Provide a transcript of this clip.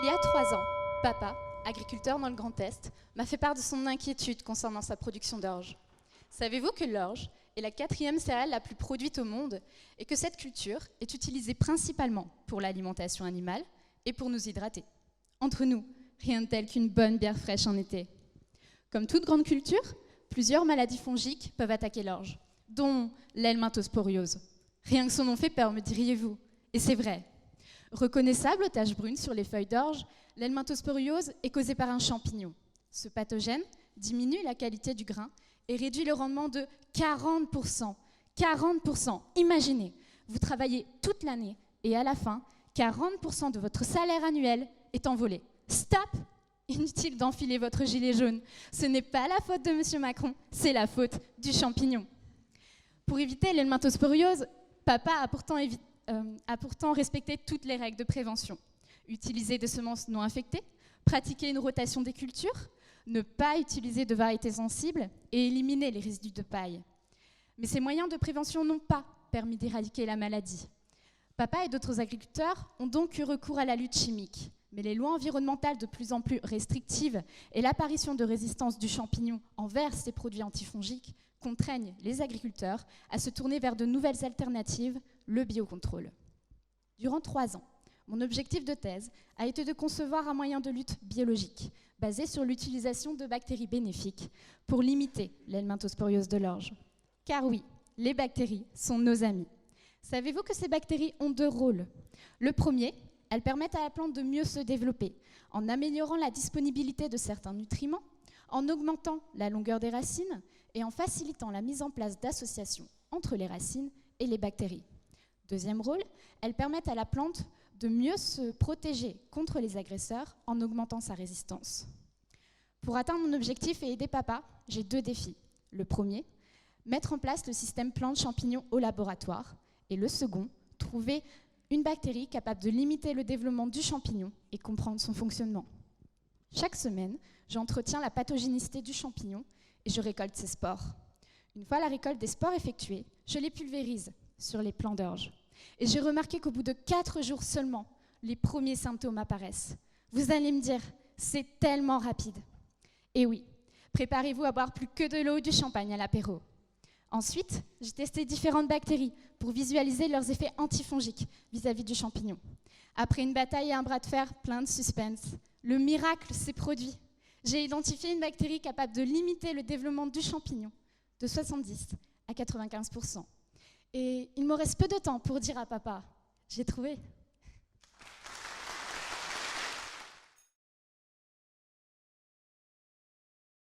Il y a 3 ans, papa, agriculteur dans le Grand Est, m'a fait part de son inquiétude concernant sa production d'orge. Savez-vous que l'orge est la 4e céréale la plus produite au monde et que cette culture est utilisée principalement pour l'alimentation animale et pour nous hydrater? Entre nous, rien de tel qu'une bonne bière fraîche en été. Comme toute grande culture, plusieurs maladies fongiques peuvent attaquer l'orge, dont l'helminthosporiose. Rien que son nom fait peur, me diriez-vous. Et c'est vrai. Reconnaissable aux taches brunes sur les feuilles d'orge, l'helminthosporiose est causée par un champignon. Ce pathogène diminue la qualité du grain et réduit le rendement de 40%. 40%. Imaginez, vous travaillez toute l'année et à la fin, 40% de votre salaire annuel est envolé. Stop! Inutile d'enfiler votre gilet jaune. Ce n'est pas la faute de M. Macron, c'est la faute du champignon. Pour éviter l'helminthosporiose, papa a pourtant respecté toutes les règles de prévention. Utiliser des semences non infectées, pratiquer une rotation des cultures, ne pas utiliser de variétés sensibles et éliminer les résidus de paille. Mais ces moyens de prévention n'ont pas permis d'éradiquer la maladie. Papa et d'autres agriculteurs ont donc eu recours à la lutte chimique. Mais les lois environnementales de plus en plus restrictives et l'apparition de résistance du champignon envers ces produits antifongiques contraignent les agriculteurs à se tourner vers de nouvelles alternatives, le biocontrôle. Durant 3 ans, mon objectif de thèse a été de concevoir un moyen de lutte biologique basé sur l'utilisation de bactéries bénéfiques pour limiter l'helminthosporiose de l'orge. Car oui, les bactéries sont nos amis. Savez-vous que ces bactéries ont 2 rôles? Le premier, elles permettent à la plante de mieux se développer en améliorant la disponibilité de certains nutriments, en augmentant la longueur des racines et en facilitant la mise en place d'associations entre les racines et les bactéries. Deuxième rôle, elles permettent à la plante de mieux se protéger contre les agresseurs en augmentant sa résistance. Pour atteindre mon objectif et aider papa, j'ai 2 défis. Le premier, mettre en place le système plante-champignon au laboratoire. Et le second, trouver une bactérie capable de limiter le développement du champignon et comprendre son fonctionnement. Chaque semaine, j'entretiens la pathogénicité du champignon et je récolte ses spores. Une fois la récolte des spores effectuée, je les pulvérise sur les plants d'orge. Et j'ai remarqué qu'au bout de 4 jours seulement, les premiers symptômes apparaissent. Vous allez me dire, c'est tellement rapide. Et oui, préparez-vous à boire plus que de l'eau ou du champagne à l'apéro. Ensuite, j'ai testé différentes bactéries pour visualiser leurs effets antifongiques vis-à-vis du champignon. Après une bataille et un bras de fer plein de suspense, le miracle s'est produit. J'ai identifié une bactérie capable de limiter le développement du champignon de 70 à 95%. Et il me reste peu de temps pour dire à papa, j'ai trouvé.